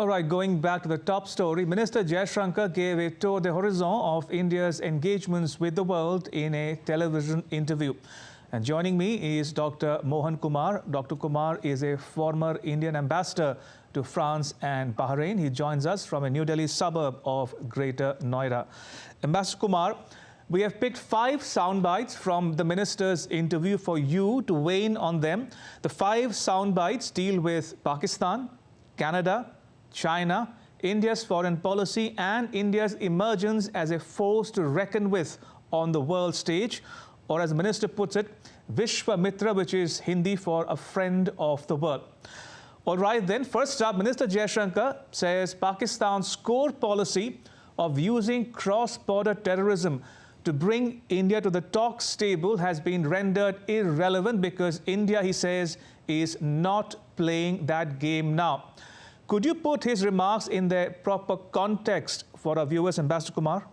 All right, going back to the top story, Minister Jaishankar gave a tour de horizon of India's engagements with the world in a television interview. And joining me is Dr. Mohan Kumar. Dr. Kumar is a former Indian ambassador to France and Bahrain. He joins us from a New Delhi suburb of Greater Noida. Ambassador Kumar, we have picked 5 sound bites from the minister's interview for you to weigh in on them. The 5 sound bites deal with Pakistan, Canada, China, India's foreign policy and India's emergence as a force to reckon with on the world stage, or as the minister puts it, Vishwa Mitra, which is Hindi for a friend of the world. All right then, first up, Minister Jaishankar says Pakistan's core policy of using cross-border terrorism to bring India to the talks table has been rendered irrelevant because India, he says, is not playing that game now. Could you put his remarks in their proper context for our viewers, Ambassador Kumar?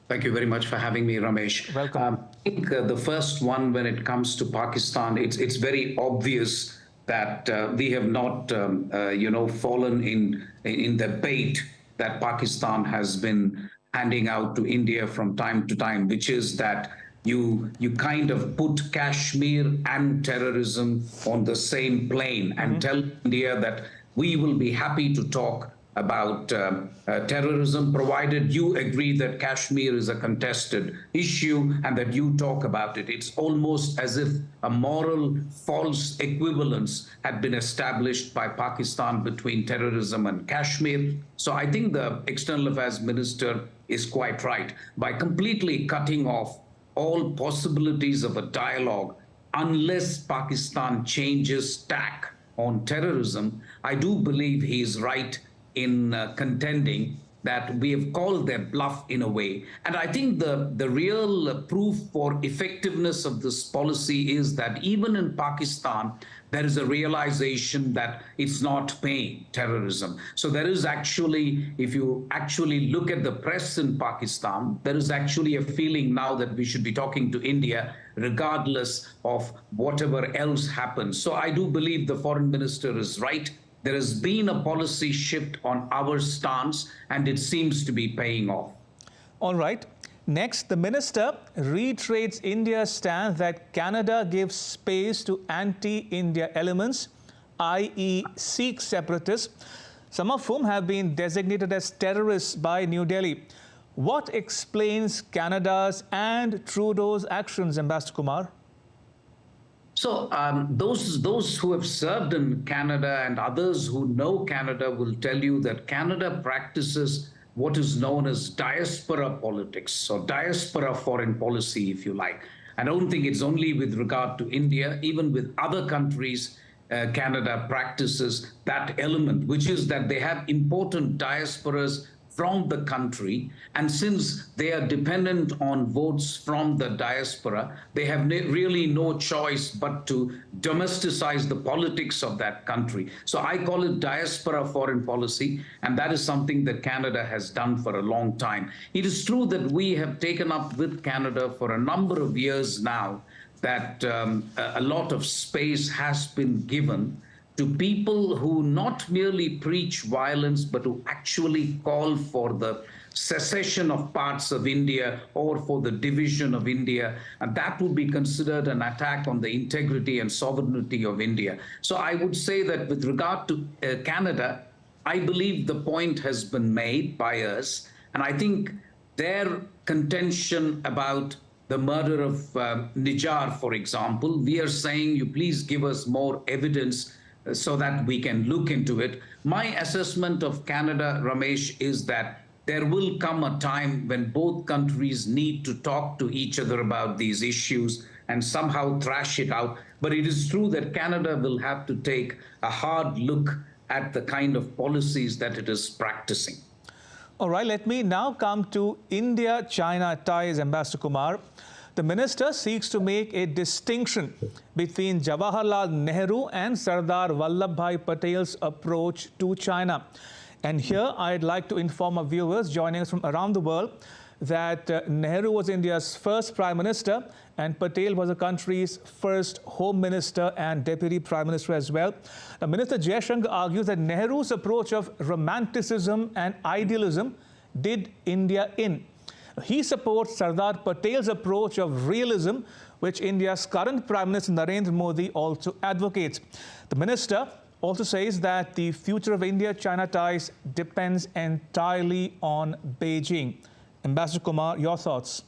Thank you very much for having me, Ramesh. Welcome. I think the first one, when it comes to Pakistan, it's very obvious that we have not, fallen in the bait that Pakistan has been handing out to India from time to time, which is that you kind of put Kashmir and terrorism on the same plane and tell India that we will be happy to talk about terrorism, provided you agree that Kashmir is a contested issue and that you talk about it. It's almost as if a moral false equivalence had been established by Pakistan between terrorism and Kashmir. So I think the External Affairs Minister is quite right. By completely cutting off all possibilities of a dialogue, unless Pakistan changes tack on terrorism, I do believe he is right in contending that we have called their bluff in a way. And I think the real proof for effectiveness of this policy is that even in Pakistan, there is a realization that it's not paying terrorism. So there is actually, if you actually look at the press in Pakistan, there is actually a feeling now that we should be talking to India regardless of whatever else happens. So I do believe the foreign minister is right. There has been a policy shift on our stance, and it seems to be paying off. All right. Next, the minister reiterates India's stand that Canada gives space to anti-India elements, i.e. Sikh separatists, some of whom have been designated as terrorists by New Delhi. What explains Canada's and Trudeau's actions, Ambassador Kumar? So those who have served in Canada and others who know Canada will tell you that Canada practices what is known as diaspora politics, or diaspora foreign policy, if you like. I don't think it's only with regard to India. Even with other countries, Canada practices that element, which is that they have important diasporas from the country, and since they are dependent on votes from the diaspora, they have really no choice but to domesticize the politics of that country. So I call it diaspora foreign policy, and that is something that Canada has done for a long time. It is true that we have taken up with Canada for a number of years now that a lot of space has been given to people who not merely preach violence, but who actually call for the secession of parts of India or for the division of India. And that would be considered an attack on the integrity and sovereignty of India. So I would say that with regard to Canada, I believe the point has been made by us. And I think their contention about the murder of Nijar, for example, we are saying, you please give us more evidence so that we can look into it. My assessment of Canada, Ramesh, is that there will come a time when both countries need to talk to each other about these issues and somehow thrash it out. But it is true that Canada will have to take a hard look at the kind of policies that it is practicing. All right, let me now come to India-China ties, Ambassador Kumar. The minister seeks to make a distinction between Jawaharlal Nehru and Sardar Vallabhbhai Patel's approach to China. And here I'd like to inform our viewers joining us from around the world that Nehru was India's first Prime Minister and Patel was the country's first Home Minister and Deputy Prime Minister as well. Now, Minister Jaishankar argues that Nehru's approach of romanticism and idealism did India in. He supports Sardar Patel's approach of realism, which India's current Prime Minister Narendra Modi also advocates. The minister also says that the future of India-China ties depends entirely on Beijing. Ambassador Kumar, your thoughts?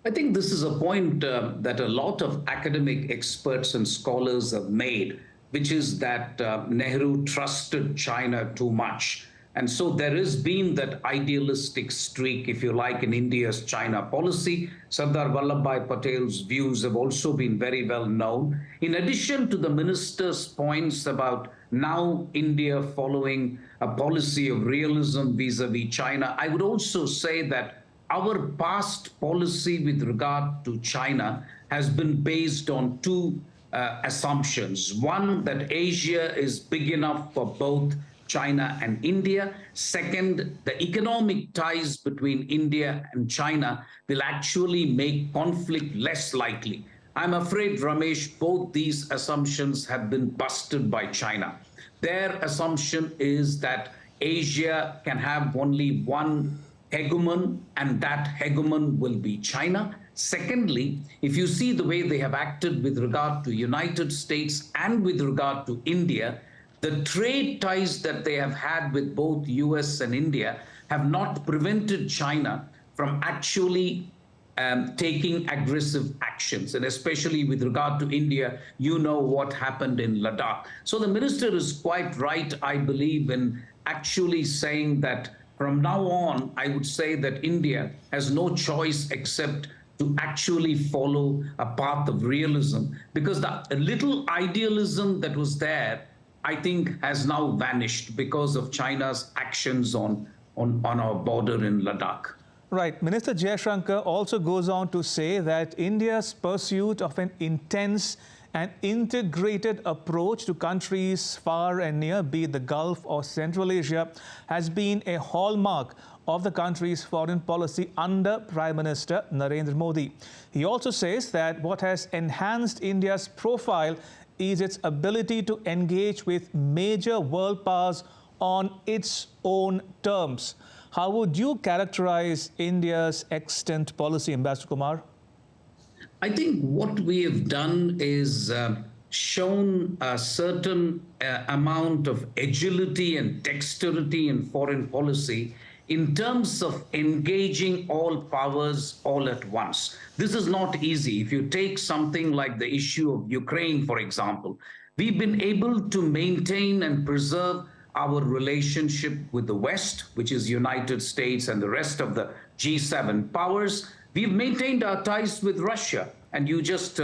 I think this is a point that a lot of academic experts and scholars have made, which is that Nehru trusted China too much. And so there has been that idealistic streak, if you like, in India's China policy. Sardar Vallabhbhai Patel's views have also been very well known. In addition to the minister's points about now India following a policy of realism vis-a-vis China, I would also say that our past policy with regard to China has been based on two assumptions. One, that Asia is big enough for both China and India. Second, the economic ties between India and China will actually make conflict less likely. I'm afraid, Ramesh, both these assumptions have been busted by China. Their assumption is that Asia can have only one hegemon, and that hegemon will be China. Secondly, if you see the way they have acted with regard to United States and with regard to India, the trade ties that they have had with both US and India have not prevented China from actually taking aggressive actions. And especially with regard to India, you know what happened in Ladakh. So the minister is quite right, I believe, in actually saying that from now on, I would say that India has no choice except to actually follow a path of realism, because the little idealism that was there, I think, has now vanished because of China's actions on our border in Ladakh. Right. Minister Jaishankar also goes on to say that India's pursuit of an intense and integrated approach to countries far and near, be it the Gulf or Central Asia, has been a hallmark of the country's foreign policy under Prime Minister Narendra Modi. He also says that what has enhanced India's profile is its ability to engage with major world powers on its own terms. How would you characterize India's extant policy, Ambassador Kumar? I think what we have done is shown a certain amount of agility and dexterity in foreign policy in terms of engaging all powers all at once. This is not easy. If you take something like the issue of Ukraine, for example, we've been able to maintain and preserve our relationship with the West, which is United States and the rest of the G7 powers. We've maintained our ties with Russia. And you just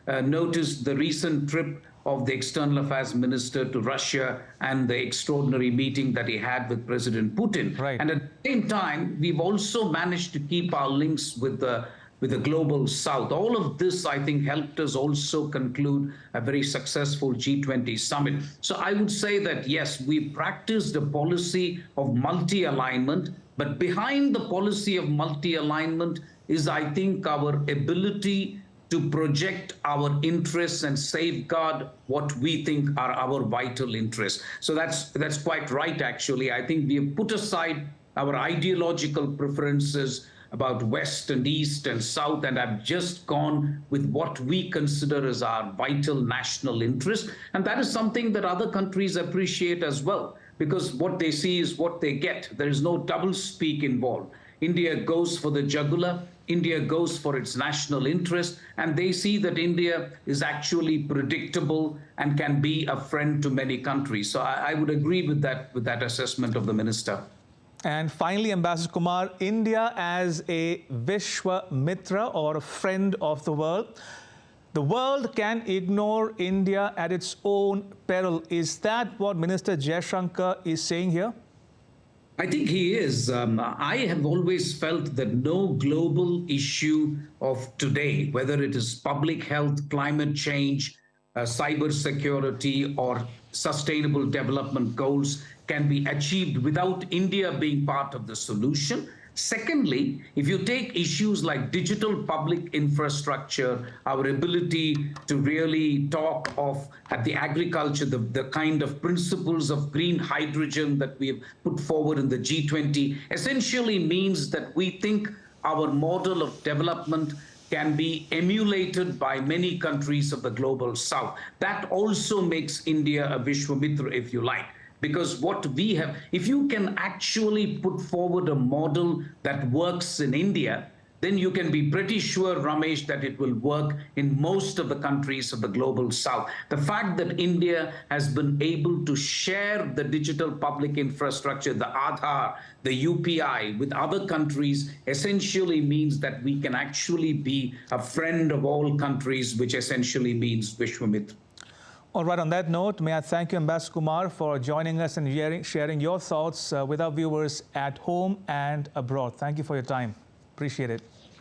noticed the recent trip of the External Affairs Minister to Russia and the extraordinary meeting that he had with President Putin. Right. And at the same time, we've also managed to keep our links with the global South. All of this, I think, helped us also conclude a very successful G20 summit. So I would say that, yes, we practiced a policy of multi-alignment, but behind the policy of multi-alignment is, I think, our ability to project our interests and safeguard what we think are our vital interests. So that's quite right, actually. I think we have put aside our ideological preferences about West and East and South, and have just gone with what we consider as our vital national interest. And that is something that other countries appreciate as well, because what they see is what they get. There is no doublespeak involved. India goes for the jugular, India goes for its national interest, and they see that India is actually predictable and can be a friend to many countries. So I would agree with that assessment of the minister. And finally, Ambassador Kumar, India as a Vishwa Mitra or a friend of the world. The world can ignore India at its own peril. Is that what Minister Jaishankar is saying here? I think he is. I have always felt that no global issue of today, whether it is public health, climate change, cybersecurity, or sustainable development goals, can be achieved without India being part of the solution. Secondly, if you take issues like digital public infrastructure, our ability to really talk of at the agriculture, the kind of principles of green hydrogen that we have put forward in the G20, essentially means that we think our model of development can be emulated by many countries of the global south. That also makes India a Vishwamitra, if you like. Because what we have, if you can actually put forward a model that works in India, then you can be pretty sure, Ramesh, that it will work in most of the countries of the global south. The fact that India has been able to share the digital public infrastructure, the Aadhaar, the UPI with other countries essentially means that we can actually be a friend of all countries, which essentially means Vishwamitra. All right, on that note, may I thank you, Ambassador Kumar, for joining us and sharing your thoughts with our viewers at home and abroad. Thank you for your time. Appreciate it.